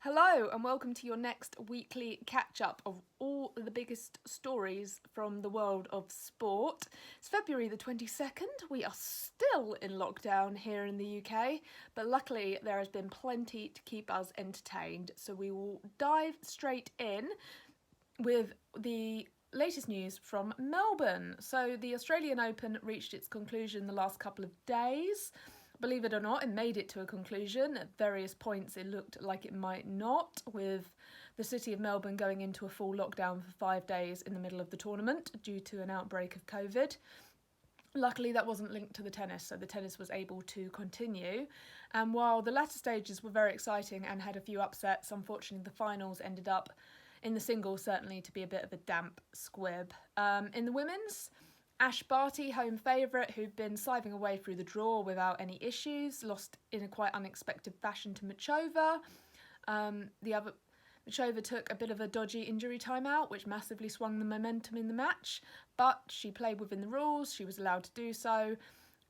Hello and welcome to your next weekly catch-up of all the biggest stories from the world of sport. It's February the 22nd. We are still in lockdown here in the UK, but luckily there has been plenty to keep us entertained. So we will dive straight in with the latest news from Melbourne. So the Australian Open reached its conclusion the last couple of days. Believe it or not, it made it to a conclusion. At various points it looked like it might not, with the city of Melbourne going into a full lockdown for 5 days in the middle of the tournament due to an outbreak of COVID. Luckily that wasn't linked to the tennis, so the tennis was able to continue. And while the latter stages were very exciting and had a few upsets, unfortunately the finals ended up, in the singles certainly, to be a bit of a damp squib. In the women's, Ash Barty, home favourite, who'd been sliding away through the draw without any issues, lost in a quite unexpected fashion to Machova. Machova took a bit of a dodgy injury timeout, which massively swung the momentum in the match, but she played within the rules, she was allowed to do so,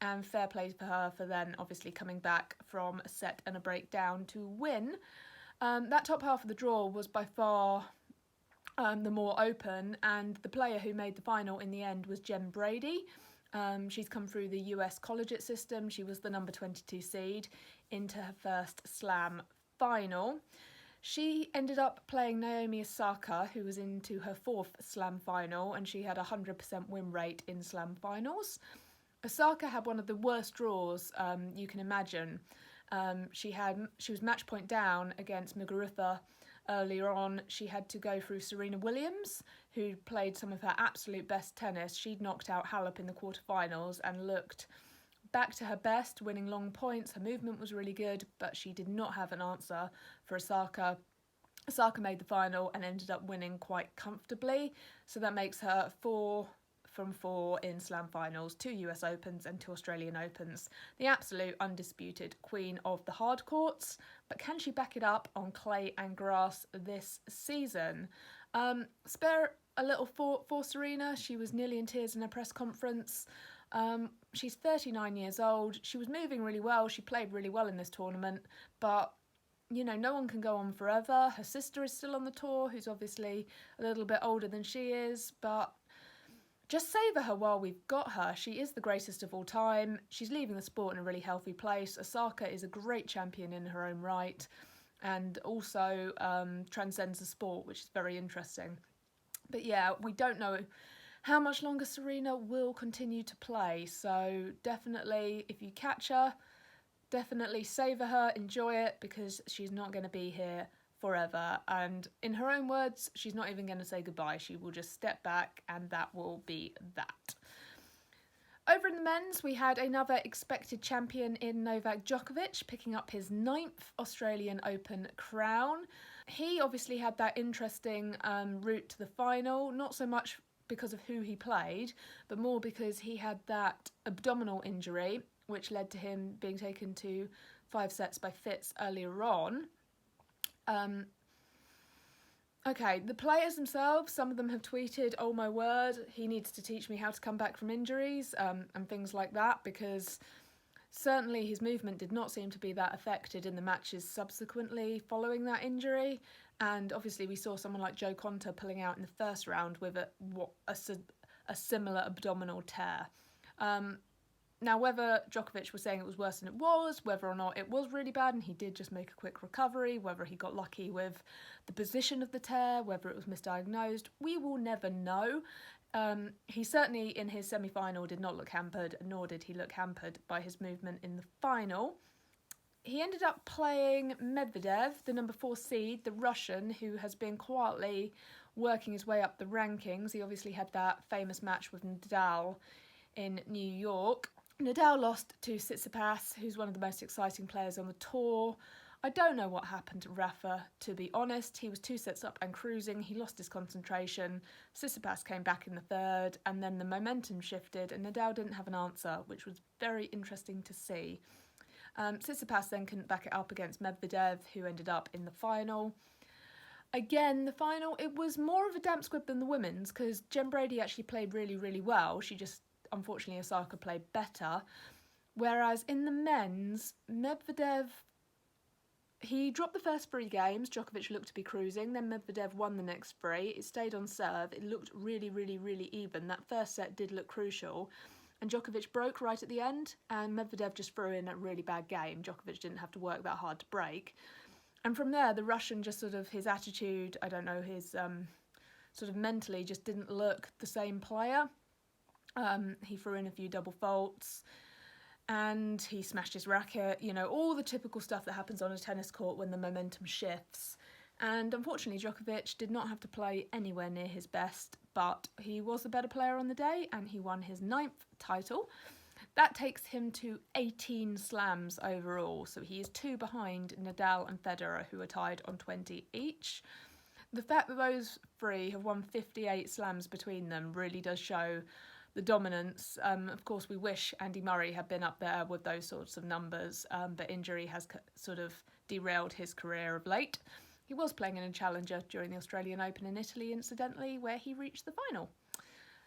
and fair play for her for then obviously coming back from a set and a breakdown to win. That top half of the draw was by far the more open, and the player who made the final in the end was Brady. She's come through the US collegiate system. She was the number 22 seed into her first slam final. She ended up playing Naomi Osaka, who was into her fourth slam final, and she had a 100% win rate in slam finals. Osaka had one of the worst draws you can imagine. She was match point down against Muguruza. Earlier on, she had to go through Serena Williams, who played some of her absolute best tennis. She'd knocked out Halep in the quarterfinals and looked back to her best, winning long points. Her movement was really good, but she did not have an answer for Osaka. Osaka made the final and ended up winning quite comfortably, so that makes her 4 from 4 in slam finals, 2 US Opens and 2 Australian Opens. The absolute undisputed queen of the hard courts, but can she back it up on clay and grass this season? Spare a little for Serena. She was nearly in tears in her press conference. She's 39 years old. She was moving really well. She played really well in this tournament, but you know, no one can go on forever. Her sister is still on the tour, who's obviously a little bit older than she is, but just savour her while we've got her. She is the greatest of all time. She's leaving the sport in a really healthy place. Osaka is a great champion in her own right, and also transcends the sport, which is very interesting. But yeah, we don't know how much longer Serena will continue to play, so definitely, if you catch her, definitely savour her, enjoy it, because she's not going to be here forever, and in her own words, she's not even going to say goodbye. She will just step back, and that will be that. Over in the men's, we had another expected champion in Novak Djokovic, picking up his 9th Australian Open crown. He obviously had that interesting route to the final, not so much because of who he played, but more because he had that abdominal injury, which led to him being taken to 5 sets by Fitz earlier on. Okay, the players themselves, some of them have tweeted, oh my word, he needs to teach me how to come back from injuries, and things like that, because certainly his movement did not seem to be that affected in the matches subsequently following that injury. And obviously we saw someone like Joe Conter pulling out in the first round with a similar abdominal tear. Now, whether Djokovic was saying it was worse than it was, whether or not it was really bad and he did just make a quick recovery, whether he got lucky with the position of the tear, whether it was misdiagnosed, we will never know. He certainly, in his semi-final, did not look hampered, nor did he look hampered by his movement in the final. He ended up playing Medvedev, the number 4 seed, the Russian, who has been quietly working his way up the rankings. He obviously had that famous match with Nadal in New York. Nadal lost to Tsitsipas, who's one of the most exciting players on the tour. I don't know what happened to Rafa, to be honest. He was 2 sets up and cruising. He lost his concentration. Tsitsipas came back in the third, and then the momentum shifted, and Nadal didn't have an answer, which was very interesting to see. Tsitsipas then couldn't back it up against Medvedev, who ended up in the final. Again, the final, it was more of a damp squib than the women's, because Brady actually played really, really well. She just, unfortunately, Osaka played better. Whereas in the men's, Medvedev, He dropped the first 3 games. Djokovic looked to be cruising. Then Medvedev won the next 3. It stayed on serve. It looked really, really, really even. That first set did look crucial. And Djokovic broke right at the end. And Medvedev just threw in a really bad game. Djokovic didn't have to work that hard to break. And from there, the Russian just sort of, his attitude, I don't know, his sort of mentally just didn't look the same player. He threw in a few double faults. And he smashed his racket, you know, all the typical stuff that happens on a tennis court when the momentum shifts. And unfortunately, Djokovic did not have to play anywhere near his best, but he was the better player on the day and he won his 9th title. That takes him to 18 slams overall, so he is 2 behind Nadal and Federer, who are tied on 20 each. The fact that those 3 have won 58 slams between them really does show the dominance. Of course, we wish Andy Murray had been up there with those sorts of numbers, but injury has sort of derailed his career of late. He was playing in a challenger during the Australian Open in Italy, incidentally, where he reached the final.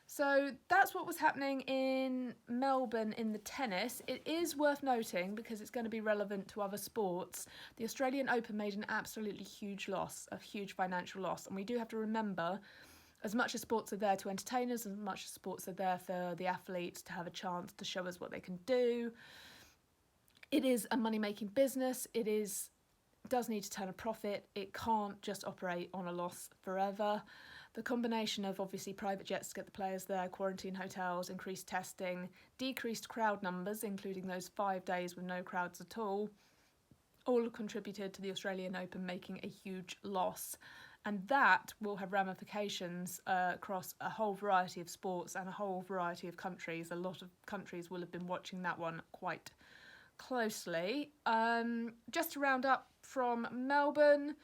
So that's what was happening in Melbourne in the tennis. It is worth noting, because it's going to be relevant to other sports, the Australian Open made an absolutely huge loss, a huge financial loss, and we do have to remember, as much as sports are there to entertain us, as much as sports are there for the athletes to have a chance to show us what they can do, it is a money-making business. It does need to turn a profit. It can't just operate on a loss forever. The combination of obviously private jets to get the players there, quarantine hotels, increased testing, decreased crowd numbers, including those 5 days with no crowds at all contributed to the Australian Open making a huge loss. And that will have ramifications across a whole variety of sports and a whole variety of countries. A lot of countries will have been watching that one quite closely. Just to round up from Melbourne,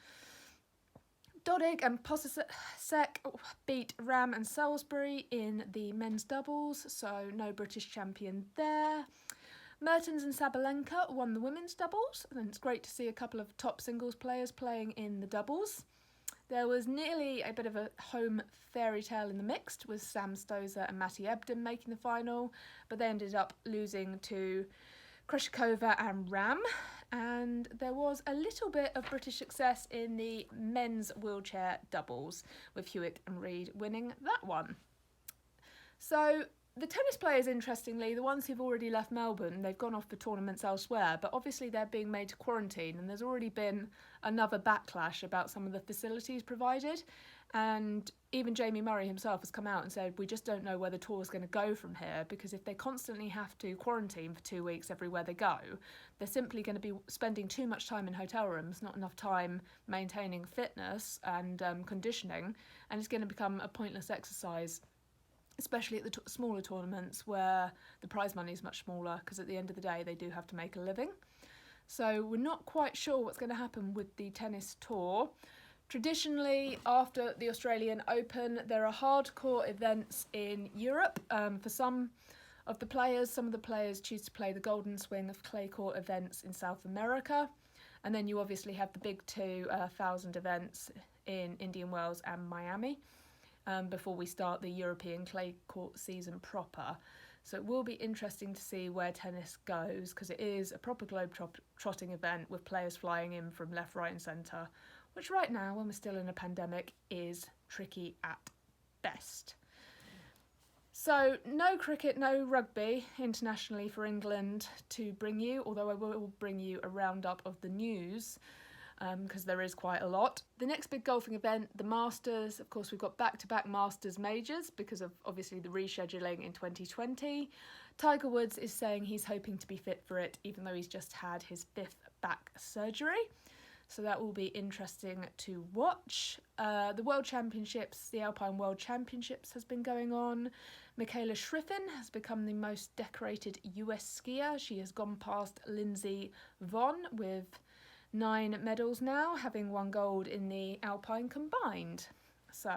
Dodig and Posisek beat Ram and Salisbury in the men's doubles, so no British champion there. Mertens and Sabalenka won the women's doubles, and it's great to see a couple of top singles players playing in the doubles. There was nearly a bit of a home fairy tale in the mixed, with Sam Stosur and Matty Ebden making the final, but they ended up losing to Krejcikova and Ram. And there was a little bit of British success in the men's wheelchair doubles, with Hewitt and Reid winning that one. So the tennis players, interestingly, the ones who've already left Melbourne, they've gone off for tournaments elsewhere, but obviously they're being made to quarantine, and there's already been another backlash about some of the facilities provided. And even Jamie Murray himself has come out and said, we just don't know where the tour is going to go from here, because if they constantly have to quarantine for 2 weeks everywhere they go, they're simply going to be spending too much time in hotel rooms, not enough time maintaining fitness and conditioning, and it's going to become a pointless exercise, especially at the smaller tournaments where the prize money is much smaller, because at the end of the day they do have to make a living. So we're not quite sure what's going to happen with the tennis tour. Traditionally, after the Australian Open, there are hardcore events in Europe for some of the players. Some of the players choose to play the golden swing of clay court events in South America. And then you obviously have the big 2,000 events in Indian Wells and Miami before we start the European clay court season proper. So it will be interesting to see where tennis goes, because it is a proper globe-trotting event with players flying in from left, right and centre, which right now, when we're still in a pandemic, is tricky at best. So no cricket, no rugby internationally for England to bring you, although I will bring you a roundup of the news, because there is quite a lot. The next big golfing event, the Masters. Of course, we've got back-to-back Masters majors because of obviously the rescheduling in 2020. Tiger Woods is saying he's hoping to be fit for it, even though he's just had his 5th back surgery. So that will be interesting to watch. The World Championships, the Alpine World Championships has been going on. Michaela Schriffen has become the most decorated US skier. She has gone past Lindsey Vonn with 9 medals now, having won gold in the Alpine combined. So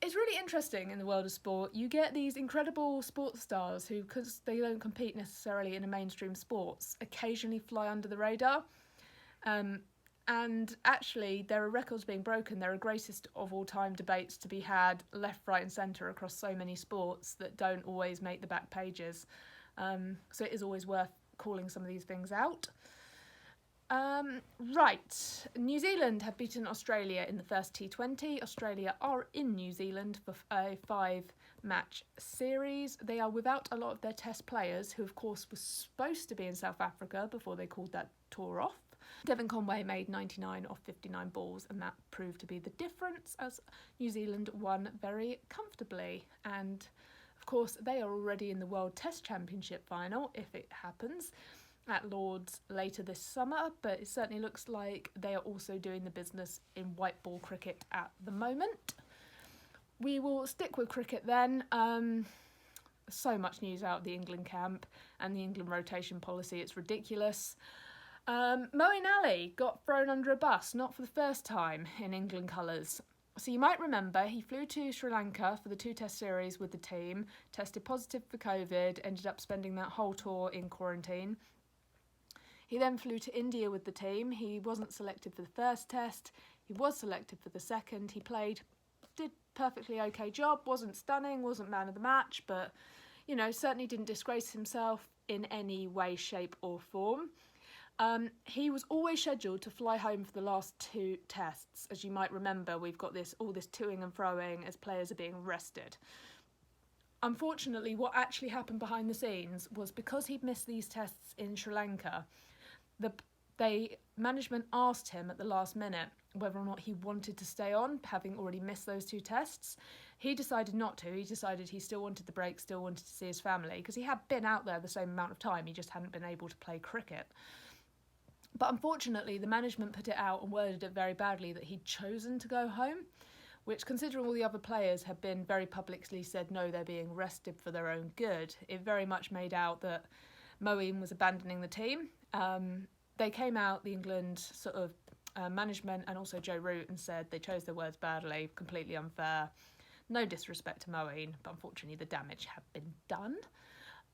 it's really interesting in the world of sport. You get these incredible sports stars who, because they don't compete necessarily in a mainstream sports, occasionally fly under the radar. And actually, there are records being broken. There are greatest of all time debates to be had left, right and centre across so many sports that don't always make the back pages. So it is always worth calling some of these things out. Right, New Zealand have beaten Australia in the first T20. Australia are in New Zealand for a 5-match series. They are without a lot of their test players, who of course were supposed to be in South Africa before they called that tour off. Devon Conway made 99 off 59 balls, and that proved to be the difference as New Zealand won very comfortably. And of course they are already in the World Test Championship final, if it happens, at Lord's later this summer, but it certainly looks like they are also doing the business in white ball cricket at the moment. We will stick with cricket then. So much news out of the England camp and the England rotation policy, it's ridiculous. Moeen Ali got thrown under a bus, not for the first time, in England colours. So you might remember he flew to Sri Lanka for the 2-test series with the team, tested positive for COVID, ended up spending that whole tour in quarantine. He then flew to India with the team. He wasn't selected for the first test. He was selected for the second. He did perfectly okay job. Wasn't stunning, wasn't man of the match, but, you know, certainly didn't disgrace himself in any way, shape or form. He was always scheduled to fly home for the last 2 tests. As you might remember, we've got all this toing and froing as players are being rested. Unfortunately, what actually happened behind the scenes was because he'd missed these tests in Sri Lanka, management asked him at the last minute whether or not he wanted to stay on, having already missed those 2 tests. He decided not to. He decided he still wanted the break, still wanted to see his family, because he had been out there the same amount of time, he just hadn't been able to play cricket. But unfortunately, the management put it out and worded it very badly that he'd chosen to go home, which, considering all the other players had been very publicly said no, they're being rested for their own good, it very much made out that Moeen was abandoning the team. They came out, the England sort of management and also Joe Root, and said they chose their words badly, completely unfair. No disrespect to Moeen, but unfortunately the damage had been done.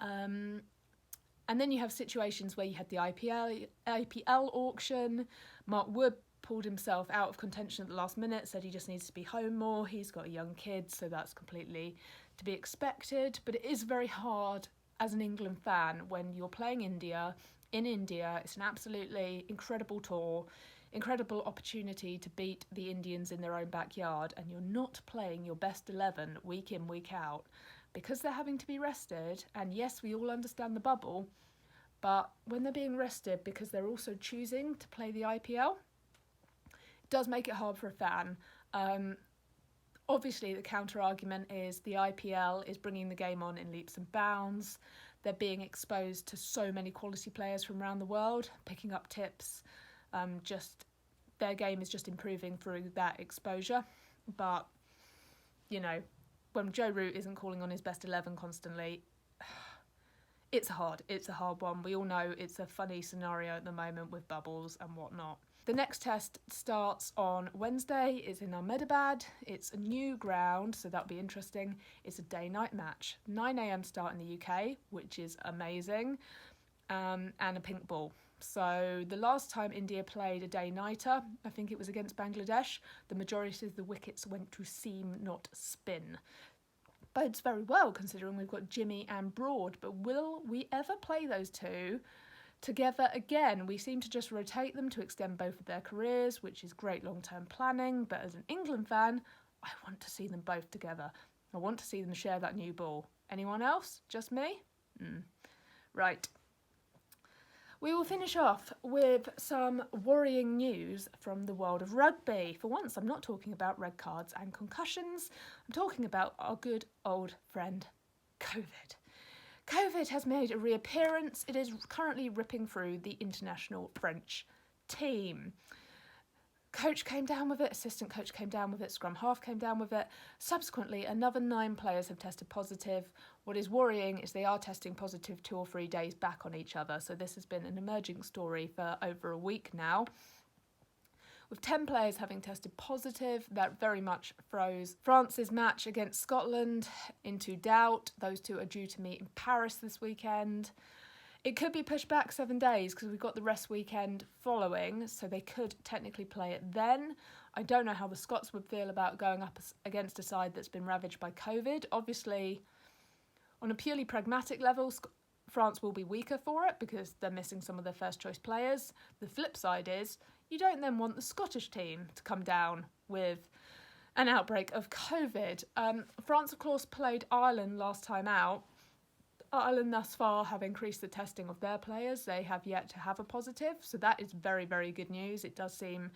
And then you have situations where you had the IPL auction. Mark Wood pulled himself out of contention at the last minute, said he just needs to be home more. He's got a young kid, so that's completely to be expected. But it is very hard as an England fan when you're playing India. In India, it's an absolutely incredible tour, incredible opportunity to beat the Indians in their own backyard, and you're not playing your best 11 week in, week out, because they're having to be rested. And yes, we all understand the bubble, but when they're being rested because they're also choosing to play the IPL, it does make it hard for a fan. Obviously, the counter-argument is the IPL is bringing the game on in leaps and bounds. They're being exposed to so many quality players from around the world, picking up tips. Their game is just improving through that exposure. But, you know, when Joe Root isn't calling on his best 11 constantly, it's a hard one. We all know it's a funny scenario at the moment with bubbles and whatnot. The next test starts on Wednesday. It's in Ahmedabad. It's a new ground, so that'll be interesting. It's a day-night match. 9 a.m. start in the UK, which is amazing, and a pink ball. So the last time India played a day-nighter, I think it was against Bangladesh, the majority of the wickets went to seam, not spin. Bodes very well considering we've got Jimmy and Broad, but will we ever play those two together again? We seem to just rotate them to extend both of their careers, which is great long-term planning, but as an England fan, I want to see them both together. I want to see them share that new ball. Anyone else? Just me? Right. We will finish off with some worrying news from the world of rugby. For once, I'm not talking about red cards and concussions. I'm talking about our good old friend, COVID. COVID has made a reappearance. It is currently ripping through the international French team. Coach came down with it, assistant coach came down with it, scrum half came down with it. Subsequently, another 9 players have tested positive. What is worrying is they are testing positive 2 or 3 days back on each other. So this has been an emerging story for over a week now. With 10 players having tested positive, that very much throws France's match against Scotland into doubt. Those two are due to meet in Paris this weekend. It could be pushed back 7 days because we've got the rest weekend following, so they could technically play it then. I don't know how the Scots would feel about going up against a side that's been ravaged by COVID. Obviously, on a purely pragmatic level, France will be weaker for it because they're missing some of their first choice players. The flip side is you don't then want the Scottish team to come down with an outbreak of COVID. France, of course, played Ireland last time out. Ireland thus far have increased the testing of their players. They have yet to have a positive, so that is very, very good news. It does seem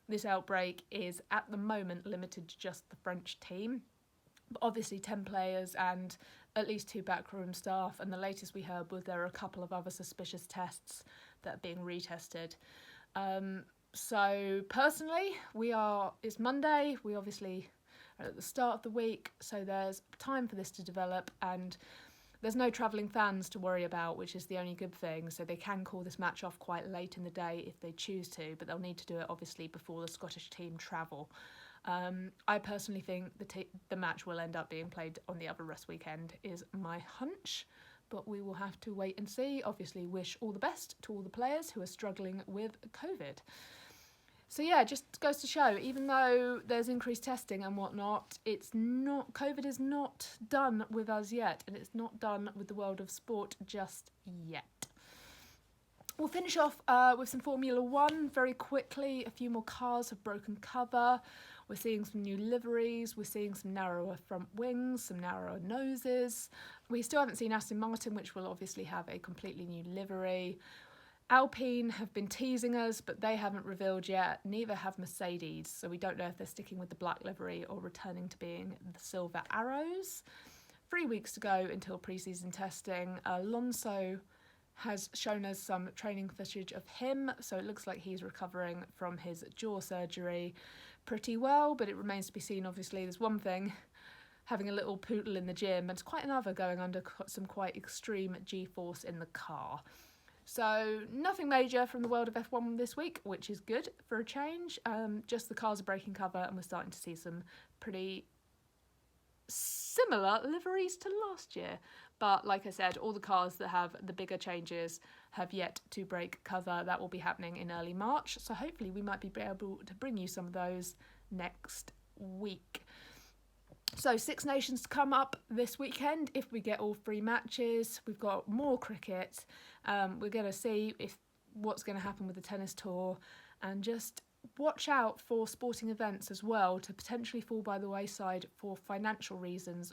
this outbreak is at the moment limited to just the French team. But obviously 10 players and at least 2 backroom staff, and the latest we heard was there are a couple of other suspicious tests that are being retested. So personally, it's Monday, we obviously are at the start of the week, so there's time for this to develop, and there's no travelling fans to worry about, which is the only good thing, so they can call this match off quite late in the day if they choose to, but they'll need to do it obviously before the Scottish team travel. I personally think the match will end up being played on the other rest weekend, is my hunch, but we will have to wait and see. Obviously wish all the best to all the players who are struggling with COVID. So yeah, just goes to show, even though there's increased testing and whatnot, COVID is not done with us yet, and it's not done with the world of sport just yet. We'll finish off with some Formula 1 very quickly. A few more cars have broken cover. We're seeing some new liveries. We're seeing some narrower front wings, some narrower noses. We still haven't seen Aston Martin, which will obviously have a completely new livery. Alpine have been teasing us, but they haven't revealed yet. Neither have Mercedes, so we don't know if they're sticking with the black livery or returning to being the silver arrows. 3 weeks to go until pre-season testing. Alonso has shown us some training footage of him, so it looks like he's recovering from his jaw surgery pretty well, but it remains to be seen. Obviously, there's one thing having a little poodle in the gym, and it's quite another going under some quite extreme G-force in the car. So nothing major from the world of F1 this week, which is good for a change. Just the cars are breaking cover, and we're starting to see some pretty similar liveries to last year. But like I said, all the cars that have the bigger changes have yet to break cover. That will be happening in early March. So hopefully we might be able to bring you some of those next week. So 6 Nations to come up this weekend if we get all 3 matches. We've got more cricket. We're going to see what's going to happen with the tennis tour, and just watch out for sporting events as well to potentially fall by the wayside for financial reasons,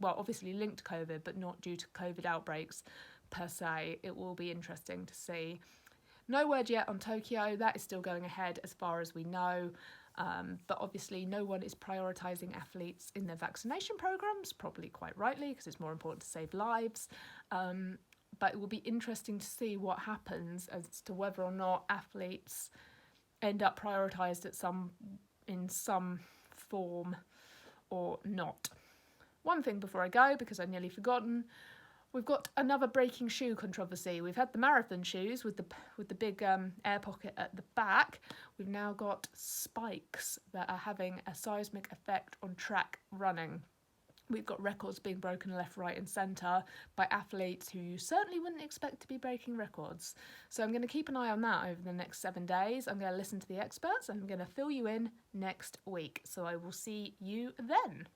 obviously linked to COVID, but not due to COVID outbreaks per se. It will be interesting to see. No word yet on Tokyo. That is still going ahead as far as we know. But obviously no one is prioritising athletes in their vaccination programmes, probably quite rightly, because it's more important to save lives. But it will be interesting to see what happens as to whether or not athletes end up prioritised in some form or not. One thing before I go, because I've nearly forgotten, we've got another breaking shoe controversy. We've had the marathon shoes with the big air pocket at the back. We've now got spikes that are having a seismic effect on track running. We've got records being broken left, right and centre by athletes who you certainly wouldn't expect to be breaking records. So I'm going to keep an eye on that over the next 7 days. I'm going to listen to the experts and I'm going to fill you in next week. So I will see you then.